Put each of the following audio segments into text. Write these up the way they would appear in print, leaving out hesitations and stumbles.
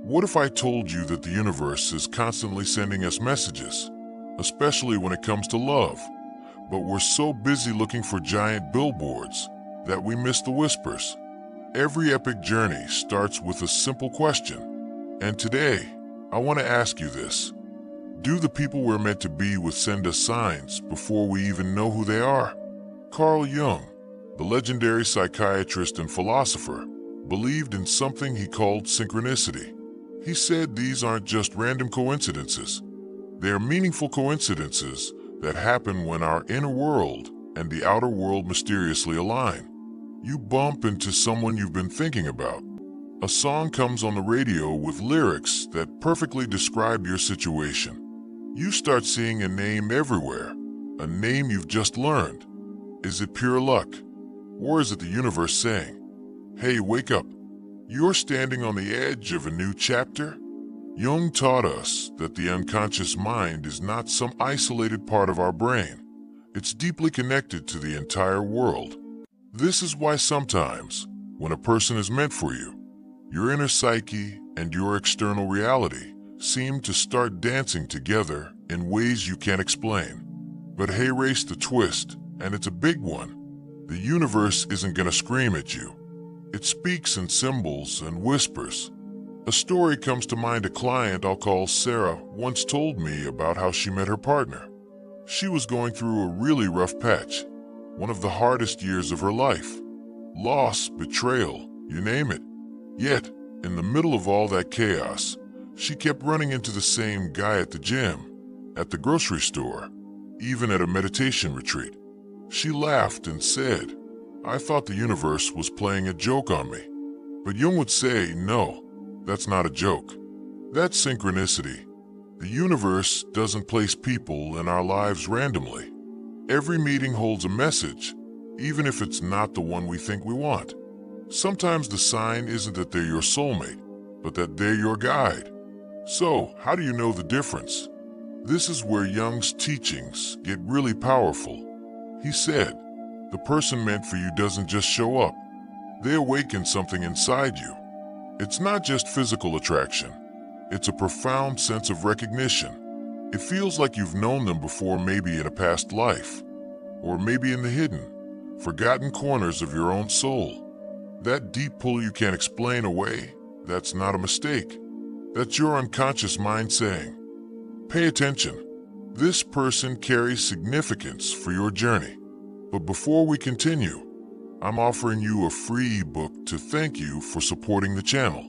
What if I told you that the universe is constantly sending us messages, especially when it comes to love, but we're so busy looking for giant billboards that we miss the whispers? Every epic journey starts with a simple question, and today, I want to ask you this. Do the people we're meant to be with send us signs before we even know who they are? Carl Jung, the legendary psychiatrist and philosopher, believed in something he called synchronicity. He said these aren't just random coincidences. They are meaningful coincidences that happen when our inner world and the outer world mysteriously align. You bump into someone you've been thinking about. A song comes on the radio with lyrics that perfectly describe your situation. You start seeing a name everywhere, a name you've just learned. Is it pure luck? Or is it the universe saying, "Hey, wake up. You're standing on the edge of a new chapter"? Jung taught us that the unconscious mind is not some isolated part of our brain. It's deeply connected to the entire world. This is why sometimes, when a person is meant for you, your inner psyche and your external reality seem to start dancing together in ways you can't explain. But hey, race the twist, and it's a big one. The universe isn't gonna scream at you. It speaks in symbols and whispers. A story comes to mind. A client I'll call Sarah once told me about how she met her partner. She was going through a really rough patch, one of the hardest years of her life. Loss, betrayal, you name it. Yet, in the middle of all that chaos, she kept running into the same guy at the gym, at the grocery store, even at a meditation retreat. She laughed and said, "I thought the universe was playing a joke on me." But Jung would say, no, that's not a joke. That's synchronicity. The universe doesn't place people in our lives randomly. Every meeting holds a message, even if it's not the one we think we want. Sometimes the sign isn't that they're your soulmate, but that they're your guide. So, how do you know the difference? This is where Jung's teachings get really powerful. He said, the person meant for you doesn't just show up. They awaken something inside you. It's not just physical attraction. It's a profound sense of recognition. It feels like you've known them before, maybe in a past life, or maybe in the hidden, forgotten corners of your own soul. That deep pull you can't explain away, that's not a mistake. That's your unconscious mind saying, pay attention. This person carries significance for your journey. But before we continue, I'm offering you a free ebook to thank you for supporting the channel.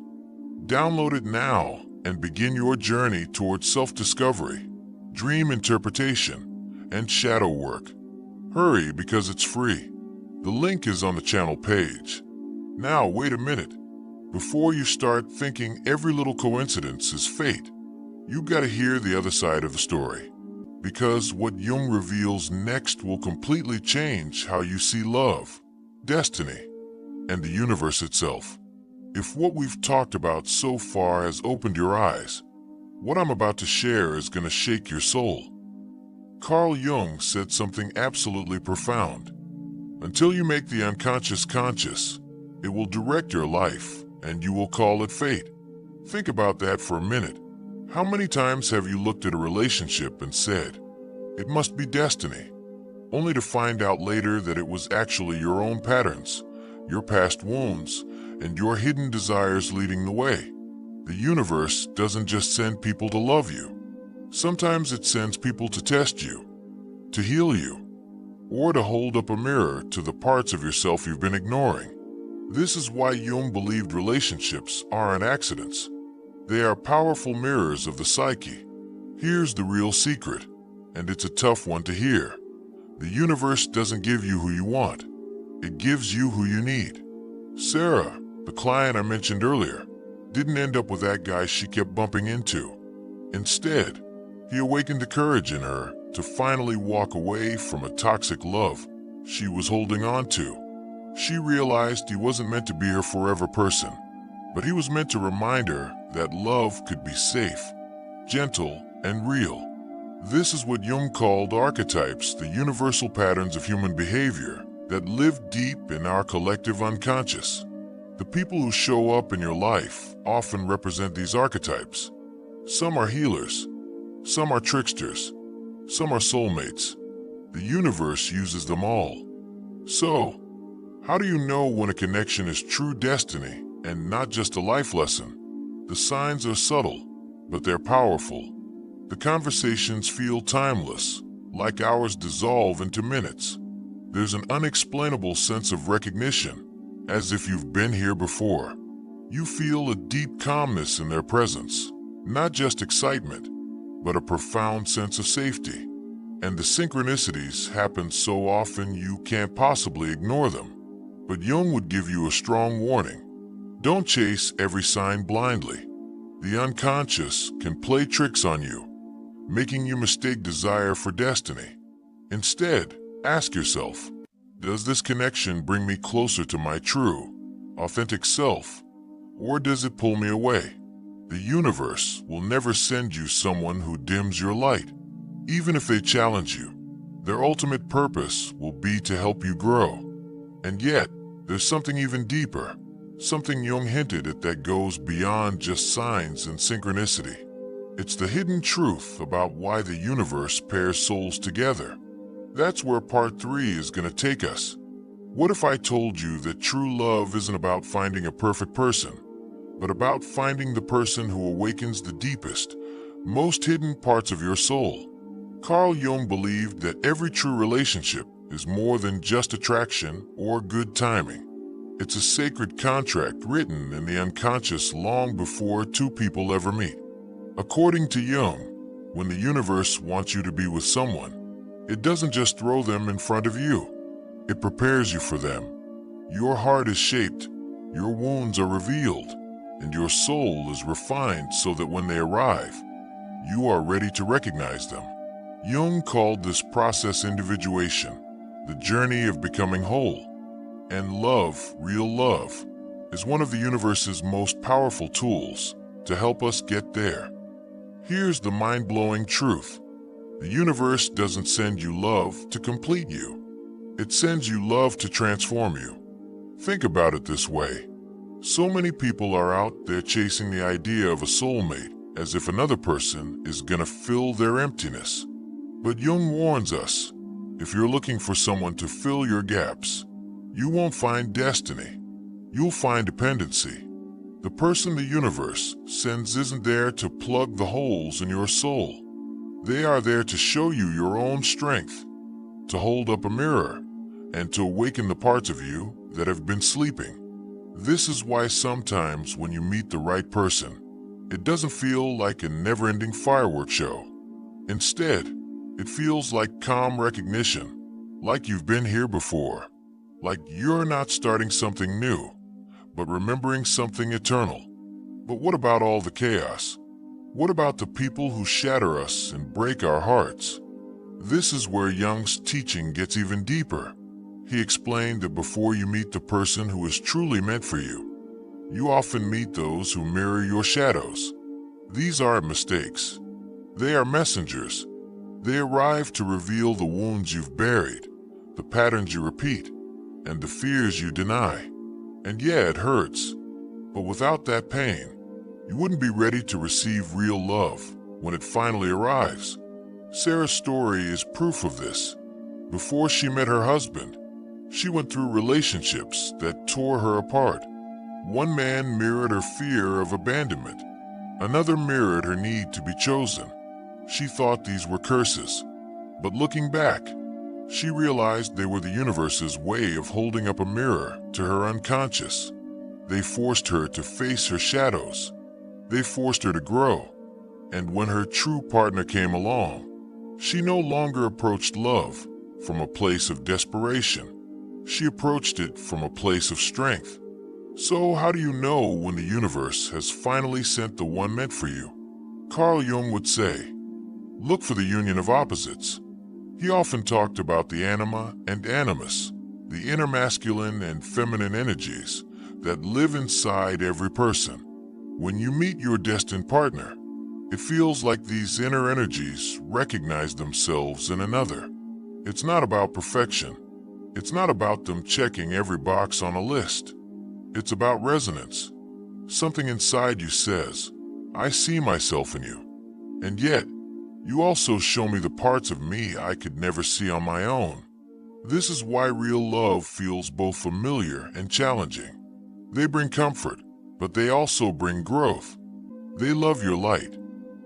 Download it now and begin your journey towards self-discovery, dream interpretation, and shadow work. Hurry, because it's free. The link is on the channel page. Now, wait a minute. Before you start thinking every little coincidence is fate, you gotta hear the other side of the story. Because what Jung reveals next will completely change how you see love, destiny, and the universe itself. If what we've talked about so far has opened your eyes, what I'm about to share is going to shake your soul. Carl Jung said something absolutely profound. Until you make the unconscious conscious, it will direct your life, and you will call it fate. Think about that for a minute. How many times have you looked at a relationship and said, "It must be destiny," only to find out later that it was actually your own patterns, your past wounds, and your hidden desires leading the way? The universe doesn't just send people to love you. Sometimes it sends people to test you, to heal you, or to hold up a mirror to the parts of yourself you've been ignoring. This is why Jung believed relationships aren't accidents. They are powerful mirrors of the psyche. Here's the real secret, and it's a tough one to hear. The universe doesn't give you who you want. It gives you who you need. Sarah, the client I mentioned earlier, didn't end up with that guy she kept bumping into. Instead, he awakened the courage in her to finally walk away from a toxic love she was holding on to. She realized he wasn't meant to be her forever person, but he was meant to remind her that love could be safe, gentle, and real. This is what Jung called archetypes, the universal patterns of human behavior that live deep in our collective unconscious. The people who show up in your life often represent these archetypes. Some are healers, some are tricksters, some are soulmates. The universe uses them all. So, how do you know when a connection is true destiny and not just a life lesson? The signs are subtle, but they're powerful. The conversations feel timeless, like hours dissolve into minutes. There's an unexplainable sense of recognition, as if you've been here before. You feel a deep calmness in their presence, not just excitement, but a profound sense of safety. And the synchronicities happen so often you can't possibly ignore them. But Jung would give you a strong warning. Don't chase every sign blindly. The unconscious can play tricks on you, making you mistake desire for destiny. Instead, ask yourself, does this connection bring me closer to my true, authentic self, or does it pull me away? The universe will never send you someone who dims your light. Even if they challenge you, their ultimate purpose will be to help you grow. And yet, there's something even deeper, something Jung hinted at that goes beyond just signs and synchronicity. It's the hidden truth about why the universe pairs souls together. That's where part 3 is going to take us. What if I told you that true love isn't about finding a perfect person, but about finding the person who awakens the deepest, most hidden parts of your soul? Carl Jung believed that every true relationship is more than just attraction or good timing. It's a sacred contract written in the unconscious long before two people ever meet. According to Jung, when the universe wants you to be with someone, it doesn't just throw them in front of you. It prepares you for them. Your heart is shaped, your wounds are revealed, and your soul is refined so that when they arrive, you are ready to recognize them. Jung called this process individuation, the journey of becoming whole. And love, real love, is one of the universe's most powerful tools to help us get there. Here's the mind-blowing truth. The universe doesn't send you love to complete you. It sends you love to transform you. Think about it this way. So many people are out there chasing the idea of a soulmate as if another person is gonna fill their emptiness. But Jung warns us, if you're looking for someone to fill your gaps, you won't find destiny. You'll find dependency. The person the universe sends isn't there to plug the holes in your soul. They are there to show you your own strength, to hold up a mirror, and to awaken the parts of you that have been sleeping. This is why sometimes when you meet the right person, it doesn't feel like a never-ending fireworks show. Instead, it feels like calm recognition, like you've been here before, like you're not starting something new, but remembering something eternal. But what about all the chaos? What about the people who shatter us and break our hearts? This is where Jung's teaching gets even deeper. He explained that before you meet the person who is truly meant for you, you often meet those who mirror your shadows. These aren't mistakes. They are messengers. They arrive to reveal the wounds you've buried, the patterns you repeat, and the fears you deny. And yeah, it hurts. But without that pain, you wouldn't be ready to receive real love when it finally arrives. Sarah's story is proof of this. Before she met her husband, she went through relationships that tore her apart. One man mirrored her fear of abandonment. Another mirrored her need to be chosen. She thought these were curses. But looking back, she realized they were the universe's way of holding up a mirror to her unconscious. They forced her to face her shadows. They forced her to grow. And when her true partner came along, she no longer approached love from a place of desperation. She approached it from a place of strength. So how do you know when the universe has finally sent the one meant for you? Carl Jung would say, look for the union of opposites. He often talked about the anima and animus, the inner masculine and feminine energies that live inside every person. When you meet your destined partner, it feels like these inner energies recognize themselves in another. It's not about perfection. It's not about them checking every box on a list. It's about resonance. Something inside you says, I see myself in you. And yet, you also show me the parts of me I could never see on my own. This is why real love feels both familiar and challenging. They bring comfort, but they also bring growth. They love your light,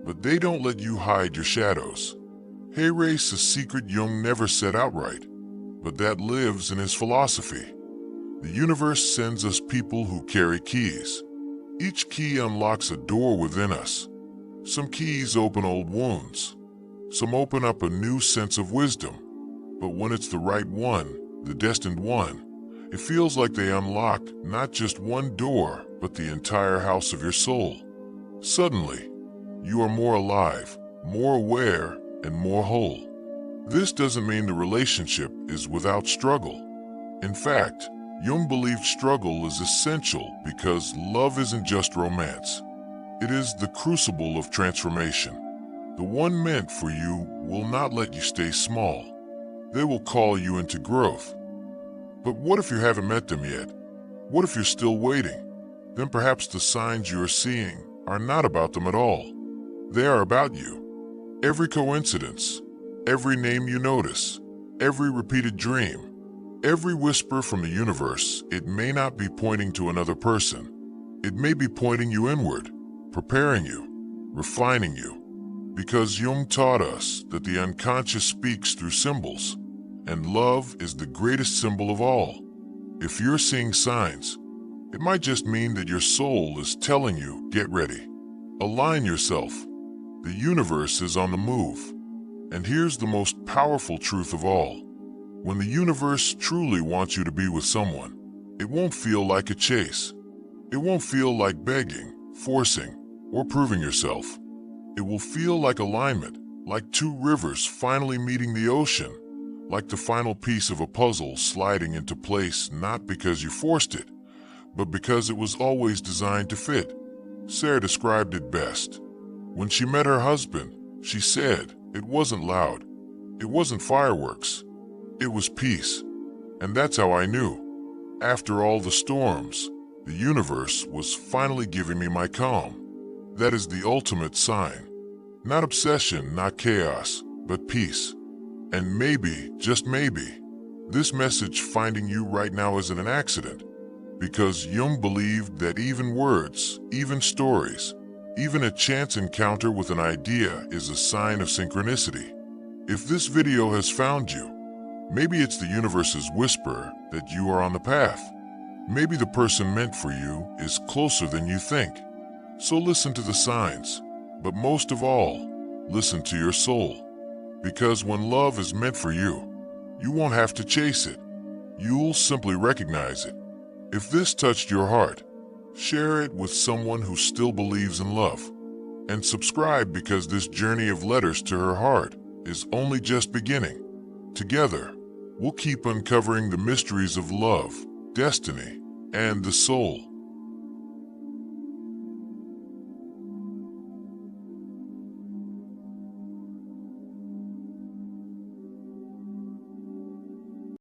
but they don't let you hide your shadows. Erase a secret Jung never said outright, but that lives in his philosophy. The universe sends us people who carry keys. Each key unlocks a door within us. Some keys open old wounds. Some open up a new sense of wisdom. But when it's the right one, the destined one, it feels like they unlock not just one door, but the entire house of your soul. Suddenly, you are more alive, more aware, and more whole. This doesn't mean the relationship is without struggle. In fact, Jung believed struggle is essential because love isn't just romance. It is the crucible of transformation. The one meant for you will not let you stay small. They will call you into growth. But what if you haven't met them yet? What if you're still waiting? Then perhaps the signs you are seeing are not about them at all. They are about you. Every coincidence, every name you notice, every repeated dream, every whisper from the universe, it may not be pointing to another person. It may be pointing you inward, preparing you, refining you. Because Jung taught us that the unconscious speaks through symbols, and love is the greatest symbol of all. If you're seeing signs, it might just mean that your soul is telling you, get ready. Align yourself. The universe is on the move. And here's the most powerful truth of all. When the universe truly wants you to be with someone, it won't feel like a chase. It won't feel like begging, forcing, or proving yourself. It will feel like alignment, like two rivers finally meeting the ocean, like the final piece of a puzzle sliding into place not because you forced it, but because it was always designed to fit. Sarah described it best. When she met her husband, she said, it wasn't loud, it wasn't fireworks, it was peace. And that's how I knew. After all the storms, the universe was finally giving me my calm. That is the ultimate sign. Not obsession, not chaos, but peace. And maybe, just maybe, this message finding you right now isn't an accident. Because Jung believed that even words, even stories, even a chance encounter with an idea is a sign of synchronicity. If this video has found you, maybe it's the universe's whisper that you are on the path. Maybe the person meant for you is closer than you think. So listen to the signs, but most of all, listen to your soul. Because when love is meant for you, you won't have to chase it. You'll simply recognize it. If this touched your heart, share it with someone who still believes in love. And subscribe because this journey of letters to her heart is only just beginning. Together, we'll keep uncovering the mysteries of love, destiny, and the soul.